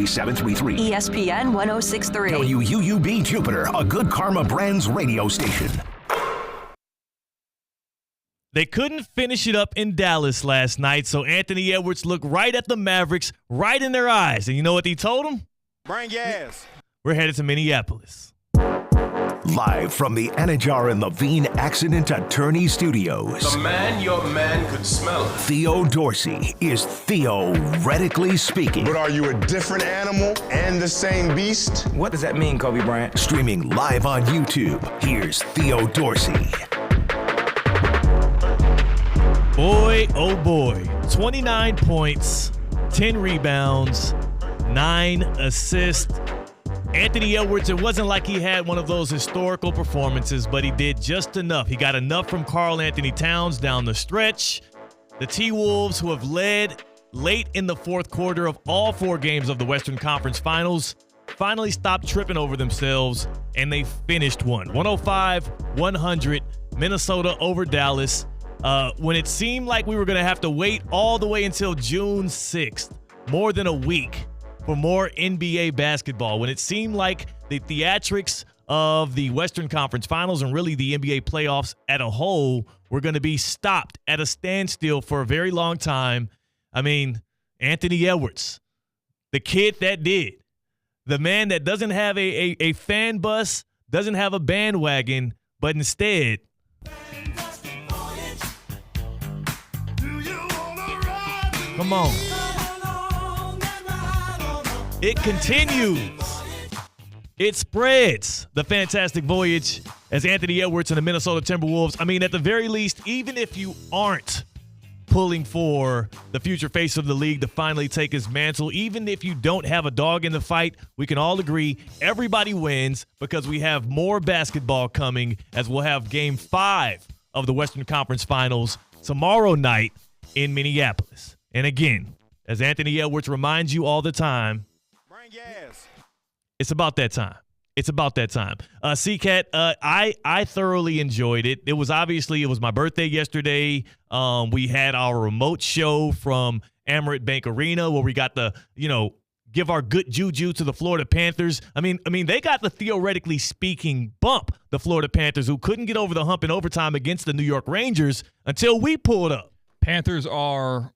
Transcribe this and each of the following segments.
733 ESPN 1063. WUUB Jupiter, a Good Karma Brands radio station. They couldn't finish it up in Dallas last night, so Anthony Edwards looked right at the Mavericks, right in their eyes. And you know what he told them? Bring gas. We're headed to Minneapolis. Live from the Anajar and Levine Accident Attorney Studios. The man, your man could smell it. Theo Dorsey is theoretically speaking. But are you a different animal and the same beast? What does that mean, Kobe Bryant? Streaming live on YouTube, here's Theo Dorsey. Boy, oh boy. 29 points, 10 rebounds, 9 assists. Anthony Edwards, it wasn't like he had one of those historical performances, but he did just enough. He got enough from Karl-Anthony Towns down the stretch. The T-Wolves, who have led late in the fourth quarter of all 4 games of the Western Conference Finals, finally stopped tripping over themselves, and they finished one. 105-100, Minnesota over Dallas. When it seemed like we were going to have to wait all the way until June 6th, more than a week, for more NBA basketball, when it seemed like the theatrics of the Western Conference Finals and really the NBA playoffs as a whole were going to be stopped at a standstill for a very long time. I mean, Anthony Edwards, the kid that did, the man that doesn't have a fan bus, doesn't have a bandwagon, but instead – come on. It continues. It spreads the fantastic voyage as Anthony Edwards and the Minnesota Timberwolves. I mean, at the very least, even if you aren't pulling for the future face of the league to finally take his mantle, even if you don't have a dog in the fight, we can all agree everybody wins because we have more basketball coming as we'll have Game 5 of the Western Conference Finals tomorrow night in Minneapolis. And again, as Anthony Edwards reminds you all the time, bring gas. It's about that time. It's about that time. C-Cat, I thoroughly enjoyed it. It was my birthday yesterday. We had our remote show from Amerant Bank Arena where we got to, give our good juju to the Florida Panthers. I mean, they got the theoretically speaking bump, the Florida Panthers, who couldn't get over the hump in overtime against the New York Rangers until we pulled up. Panthers are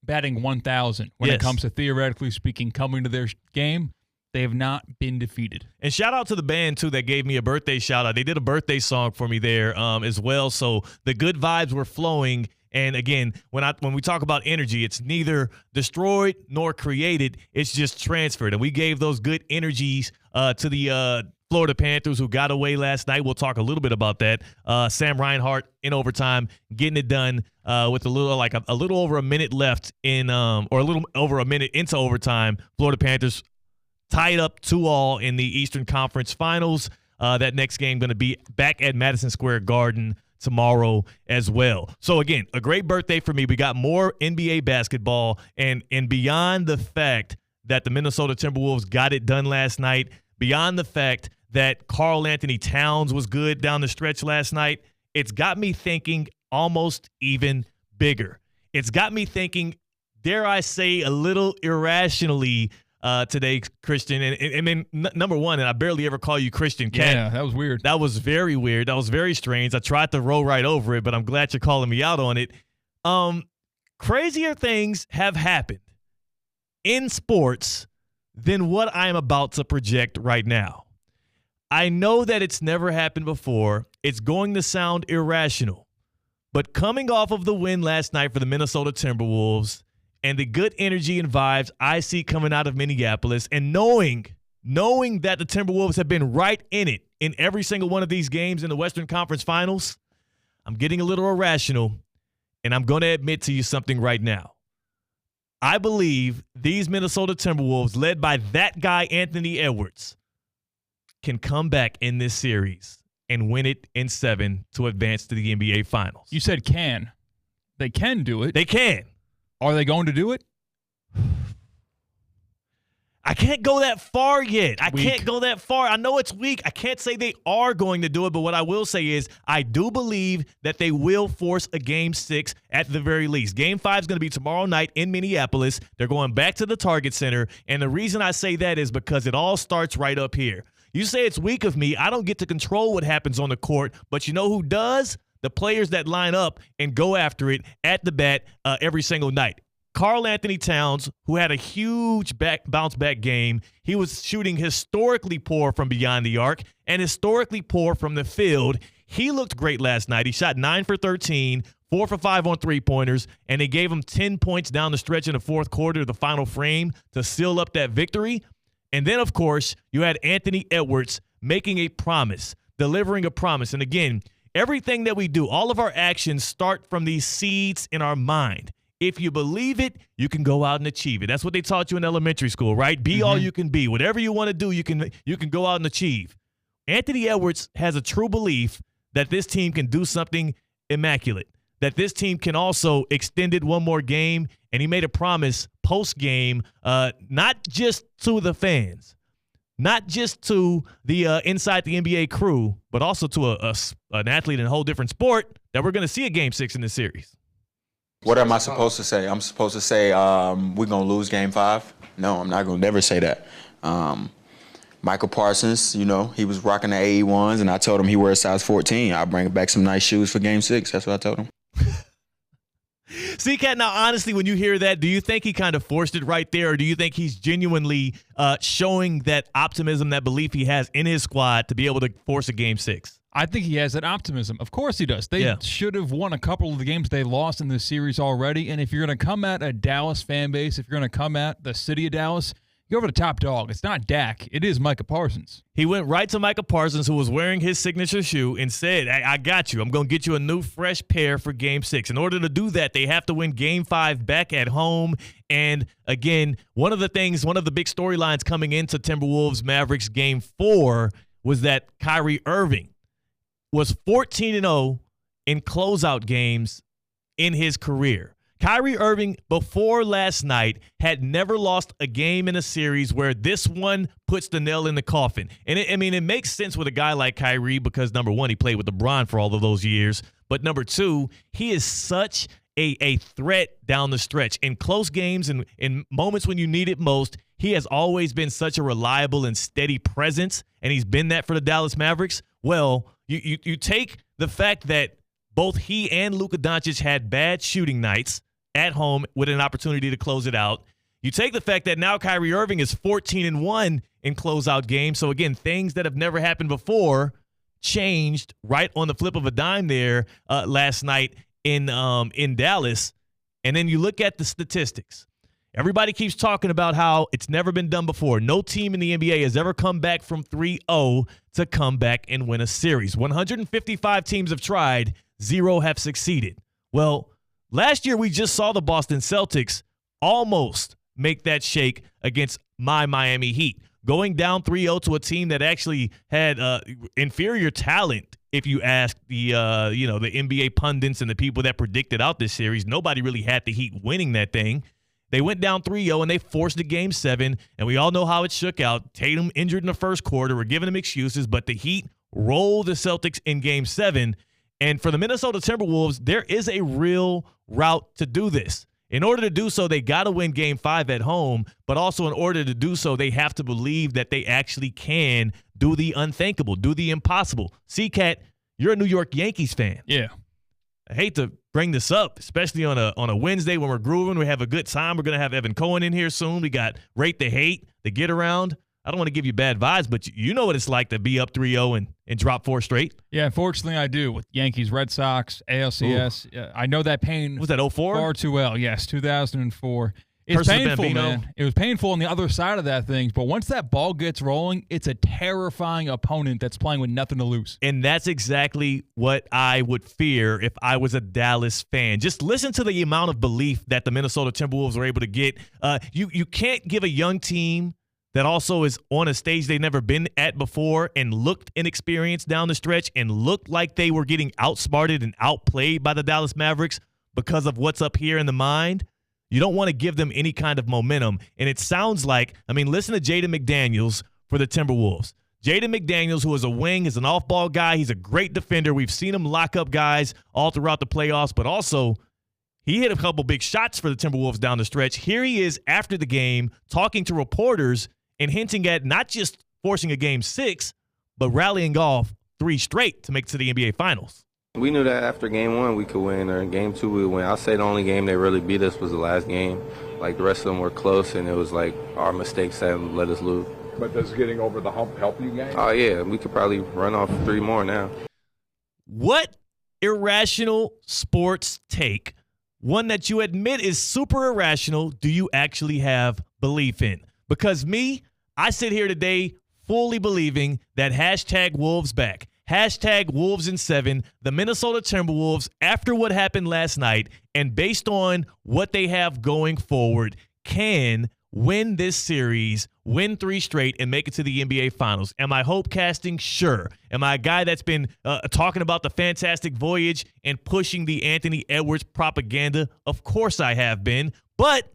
batting 1,000 when it comes to theoretically speaking coming to their game. They have not been defeated. And shout out to the band, too, that gave me a birthday shout out. They did a birthday song for me there as well. So the good vibes were flowing. And again, when we talk about energy, it's neither destroyed nor created. It's just transferred. And we gave those good energies to the Florida Panthers, who got away last night. We'll talk a little bit about that. Sam Reinhart in overtime, getting it done with a little over a minute left or a little over a minute into overtime. Florida Panthers tied up 2-2 in the Eastern Conference Finals. That next game going to be back at Madison Square Garden tomorrow as well. So again, a great birthday for me. We got more NBA basketball, and beyond the fact that the Minnesota Timberwolves got it done last night, beyond the fact that Karl-Anthony Towns was good down the stretch last night, it's got me thinking almost even bigger. It's got me thinking, dare I say, a little irrationally today, Christian. And I mean, number one, and I barely ever call you Christian Cat. Yeah, that was weird. That was very weird. That was very strange. I tried to roll right over it, but I'm glad you're calling me out on it. Crazier things have happened in sports than what I am about to project right now. I know that it's never happened before. It's going to sound irrational. But coming off of the win last night for the Minnesota Timberwolves and the good energy and vibes I see coming out of Minneapolis, and knowing that the Timberwolves have been right in it in every single one of these games in the Western Conference Finals, I'm getting a little irrational, and I'm going to admit to you something right now. I believe these Minnesota Timberwolves, led by that guy, Anthony Edwards, can come back in this series and win it in 7 to advance to the NBA Finals. You said can. They can do it. They can. Are they going to do it? I can't go that far yet. I Weak. can't go that far. I know it's weak. I can't say they are going to do it, but what I will say is I do believe that they will force a Game 6 at the very least. Game 5 is going to be tomorrow night in Minneapolis. They're going back to the Target Center, and the reason I say that is because it all starts right up here. You say it's weak of me. I don't get to control what happens on the court, but you know who does? The players that line up and go after it at the bat every single night. Karl-Anthony Towns, who had a huge bounce-back game, he was shooting historically poor from beyond the arc and historically poor from the field. He looked great last night. He shot 9 for 13, 4 for 5 on three-pointers, and they gave him 10 points down the stretch in the fourth quarter, the final frame, to seal up that victory. And then, of course, you had Anthony Edwards making a promise, delivering a promise. And again, everything that we do, all of our actions start from these seeds in our mind. If you believe it, you can go out and achieve it. That's what they taught you in elementary school, right? Be all you can be. Whatever you want to do, you can go out and achieve. Anthony Edwards has a true belief that this team can do something immaculate, that this team can also extend it one more game, and he made a promise post-game, not just to the fans, not just to the inside the NBA crew, but also to an athlete in a whole different sport, that we're going to see a Game 6 in this series. What am I supposed to say? I'm supposed to say we're going to lose Game 5? No, I'm not going to never say that. Michael Parsons, you know, he was rocking the AE1s, and I told him he wears size 14. I'll bring back some nice shoes for Game 6. That's what I told him. See, Kat, now, honestly, when you hear that, do you think he kind of forced it right there, or do you think he's genuinely showing that optimism, that belief he has in his squad to be able to force a Game 6? I think he has that optimism. Of course he does. They should have won a couple of the games they lost in this series already. And if you're going to come at a Dallas fan base, if you're going to come at the city of Dallas, you go over the top dog. It's not Dak. It is Micah Parsons. He went right to Micah Parsons, who was wearing his signature shoe, and said, I got you. I'm going to get you a new, fresh pair for Game 6. In order to do that, they have to win Game 5 back at home. And, again, one of the big storylines coming into Timberwolves Mavericks Game 4 was that Kyrie Irving was 14-0 in closeout games in his career. Kyrie Irving, before last night, had never lost a game in a series where this one puts the nail in the coffin. And it makes sense with a guy like Kyrie because, number one, he played with LeBron for all of those years. But number two, he is such a threat down the stretch. In close games and in moments when you need it most, he has always been such a reliable and steady presence, and he's been that for the Dallas Mavericks. Well, you take the fact that both he and Luka Doncic had bad shooting nights at home with an opportunity to close it out. You take the fact that now Kyrie Irving is 14-1 in closeout games. So, again, things that have never happened before changed right on the flip of a dime there last night in Dallas. And then you look at the statistics. Everybody keeps talking about how it's never been done before. No team in the NBA has ever come back from 3-0 to come back and win a series. 155 teams have tried, 0 have succeeded. Well, last year we just saw the Boston Celtics almost make that shake against my Miami Heat, going down 3-0 to a team that actually had inferior talent. If you ask the NBA pundits and the people that predicted out this series, nobody really had the Heat winning that thing. They went down 3-0, and they forced a Game 7, and we all know how it shook out. Tatum injured in the first quarter. We're giving him excuses, but the Heat rolled the Celtics in Game 7. And for the Minnesota Timberwolves, there is a real route to do this. In order to do so, they got to win Game 5 at home, but also in order to do so, they have to believe that they actually can do the unthinkable, do the impossible. C-Cat, you're a New York Yankees fan. Yeah. I hate to bring this up, especially on a Wednesday when we're grooving. We have a good time. We're going to have Evan Cohen in here soon. We got Rate the Hate, the Get Around. I don't want to give you bad vibes, but you know what it's like to be up 3-0 and drop 4 straight. Yeah, unfortunately I do. With Yankees, Red Sox, ALCS. I know that pain. Was that 04? Far too well. Yes, 2004. It's painful, man. It was painful on the other side of that thing, but once that ball gets rolling, it's a terrifying opponent that's playing with nothing to lose. And that's exactly what I would fear if I was a Dallas fan. Just listen to the amount of belief that the Minnesota Timberwolves were able to get. You can't give a young team that also is on a stage they've never been at before and looked inexperienced down the stretch and looked like they were getting outsmarted and outplayed by the Dallas Mavericks because of what's up here in the mind. You don't want to give them any kind of momentum. And it sounds like, listen to Jaden McDaniels for the Timberwolves. Jaden McDaniels, who is a wing, is an off-ball guy. He's a great defender. We've seen him lock up guys all throughout the playoffs, but also he hit a couple big shots for the Timberwolves down the stretch. Here he is after the game talking to reporters and hinting at not just forcing a Game 6, but rallying off 3 straight to make it to the NBA Finals. We knew that after Game 1 we could win, or in Game 2 we would win. I'll say the only game they really beat us was the last game. Like, the rest of them were close, and it was like our mistakes that let us lose. But does getting over the hump help you guys? Oh, yeah. We could probably run off 3 more now. What irrational sports take, one that you admit is super irrational, do you actually have belief in? Because me, I sit here today fully believing that hashtag Wolves back, hashtag Wolves in 7, the Minnesota Timberwolves, after what happened last night, and based on what they have going forward, can win this series, win 3 straight, and make it to the NBA Finals. Am I hope casting? Sure. Am I a guy that's been talking about the fantastic voyage and pushing the Anthony Edwards propaganda? Of course I have been. But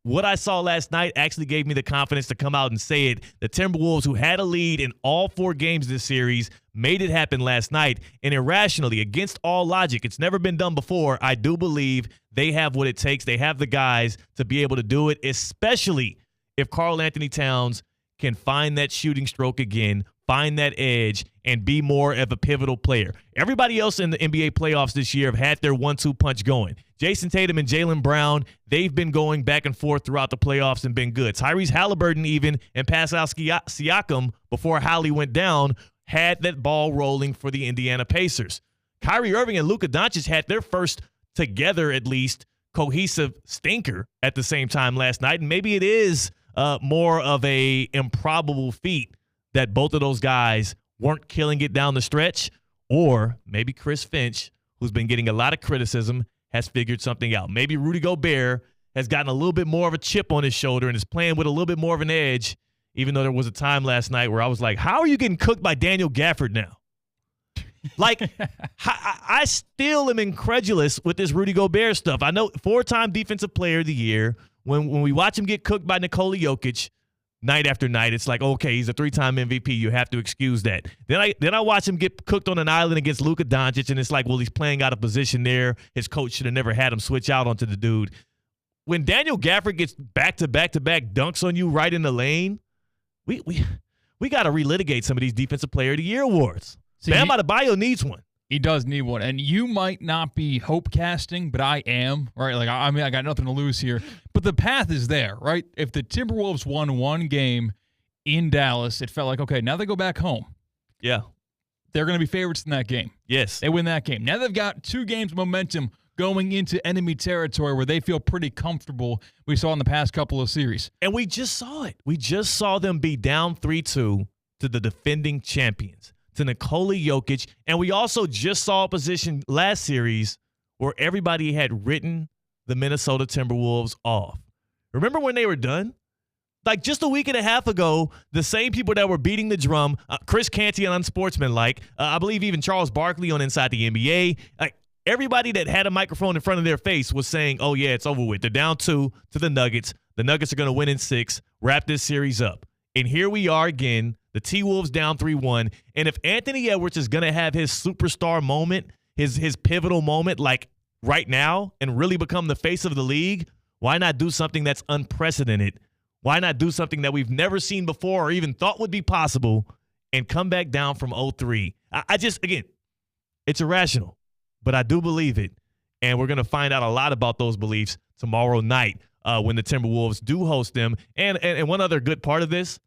what I saw last night actually gave me the confidence to come out and say it. The Timberwolves, who had a lead in all 4 games this series, made it happen last night. And irrationally, against all logic, it's never been done before, I do believe they have what it takes. They have the guys to be able to do it, especially if Karl-Anthony Towns can find that shooting stroke again, find that edge, and be more of a pivotal player. Everybody else in the NBA playoffs this year have had their 1-2 punch going. Jason Tatum and Jaylen Brown, they've been going back and forth throughout the playoffs and been good. Tyrese Halliburton even and Pascal Siakam, before Hallie went down, had that ball rolling for the Indiana Pacers. Kyrie Irving and Luka Doncic had their first together, at least, cohesive stinker at the same time last night, and maybe it is more of a improbable feat that both of those guys weren't killing it down the stretch, or maybe Chris Finch, who's been getting a lot of criticism, has figured something out. Maybe Rudy Gobert has gotten a little bit more of a chip on his shoulder and is playing with a little bit more of an edge, even though there was a time last night where I was like, how are you getting cooked by Daniel Gafford now? Like, I still am incredulous with this Rudy Gobert stuff. I know 4-time Defensive Player of the Year. When we watch him get cooked by Nikola Jokic night after night, it's like, okay, he's a 3-time MVP. You have to excuse that. Then I watch him get cooked on an island against Luka Doncic, and it's like, well, he's playing out of position there. His coach should have never had him switch out onto the dude. When Daniel Gafford gets back-to-back-to-back dunks on you right in the lane, we got to relitigate some of these Defensive Player of the Year awards. See, Bam Adebayo needs one. He does need one. And you might not be hope casting, but I am, right? Like, I got nothing to lose here. But the path is there, right? If the Timberwolves won 1 game in Dallas, it felt like, okay, now they go back home. Yeah. They're going to be favorites in that game. Yes. They win that game. Now they've got 2 games momentum going into enemy territory where they feel pretty comfortable. We saw in the past couple of series. And we just saw it. We just saw them be down 3-2 to the defending champions, to Nikola Jokic. And we also just saw a position last series where everybody had written the Minnesota Timberwolves off. Remember when they were done? Like just a week and a half ago, the same people that were beating the drum, Chris Canty on Unsportsmanlike, I believe even Charles Barkley on Inside the NBA, everybody that had a microphone in front of their face was saying, oh, yeah, it's over with. They're down 2 to the Nuggets. The Nuggets are going to win in 6, wrap this series up. And here we are again, the T-Wolves down 3-1. And if Anthony Edwards is going to have his superstar moment, his pivotal moment like right now and really become the face of the league, why not do something that's unprecedented? Why not do something that we've never seen before or even thought would be possible and come back down from 0-3? I just, again, it's irrational, but I do believe it. And we're going to find out a lot about those beliefs tomorrow night when the Timberwolves do host them. And one other good part of this,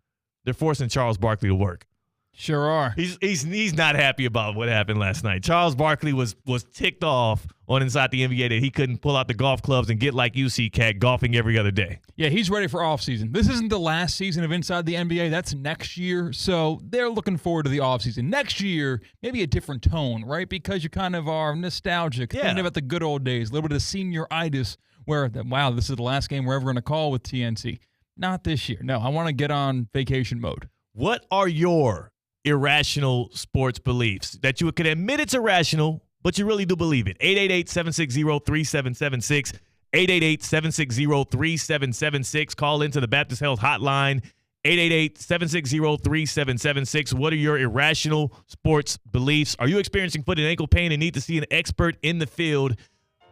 they're forcing Charles Barkley to work. Sure are. He's not happy about what happened last night. Charles Barkley was ticked off on Inside the NBA that he couldn't pull out the golf clubs and get like UC Cat golfing every other day. Yeah, he's ready for offseason. This isn't the last season of Inside the NBA. That's next year. So they're looking forward to the offseason. Next year, maybe a different tone, right? Because you kind of are nostalgic, thinking about the good old days, a little bit of senioritis where, wow, this is the last game we're ever going to call with TNT. Not this year. No, I want to get on vacation mode. What are your irrational sports beliefs that you could admit it's irrational, but you really do believe it? 888-760-3776. 888-760-3776. Call into the Baptist Health Hotline, 888-760-3776. What are your irrational sports beliefs? Are you experiencing foot and ankle pain and need to see an expert in the field?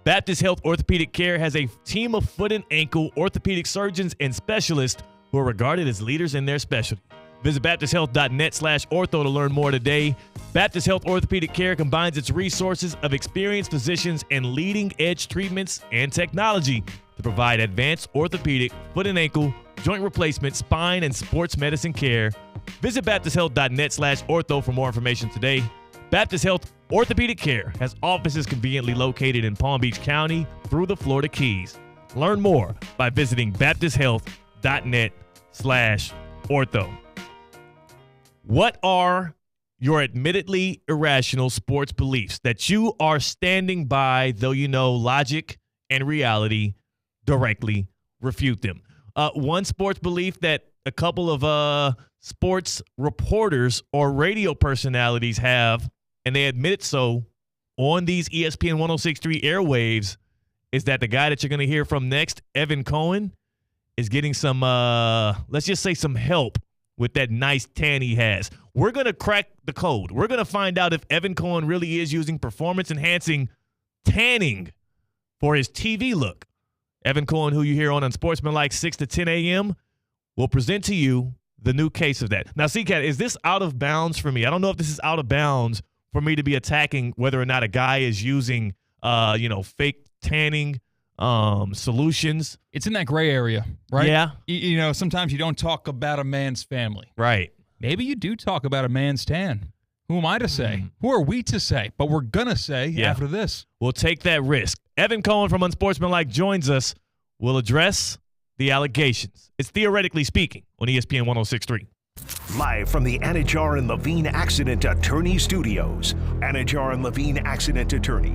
Baptist Health Orthopedic Care has a team of foot and ankle orthopedic surgeons and specialists who are regarded as leaders in their specialty. Visit baptisthealth.net/ortho to learn more today. Baptist Health Orthopedic Care combines its resources of experienced physicians and leading-edge treatments and technology to provide advanced orthopedic, foot and ankle, joint replacement, spine, and sports medicine care. Visit baptisthealth.net/ortho for more information today. Baptist Health Orthopedic Care has offices conveniently located in Palm Beach County through the Florida Keys. Learn more by visiting baptisthealth.net/ortho. What are your admittedly irrational sports beliefs that you are standing by, though you know logic and reality directly refute them? One sports belief that a couple of sports reporters or radio personalities have, and they admit so on these ESPN 106.3 airwaves, is that the guy that you're going to hear from next, Evan Cohen, is getting some, let's just say some help with that nice tan he has. We're going to crack the code. We're going to find out if Evan Cohen really is using performance-enhancing tanning for his TV look. Evan Cohen, who you hear on Unsportsmanlike 6 to 10 a.m., will present to you the new case of that. Now, CCAT, is this out of bounds for me? I don't know if this is out of bounds for me to be attacking whether or not a guy is using, fake tanning solutions. It's in that gray area, right? Yeah. Sometimes you don't talk about a man's family. Right. Maybe you do talk about a man's tan. Who am I to say? Who are we to say? But we're going to say after this. We'll take that risk. Evan Cohen from Unsportsmanlike joins us. We'll address the allegations. It's Theoretically Speaking on ESPN 106.3. Live from the Anajar and Levine Accident Attorney Studios. Anajar and Levine Accident Attorneys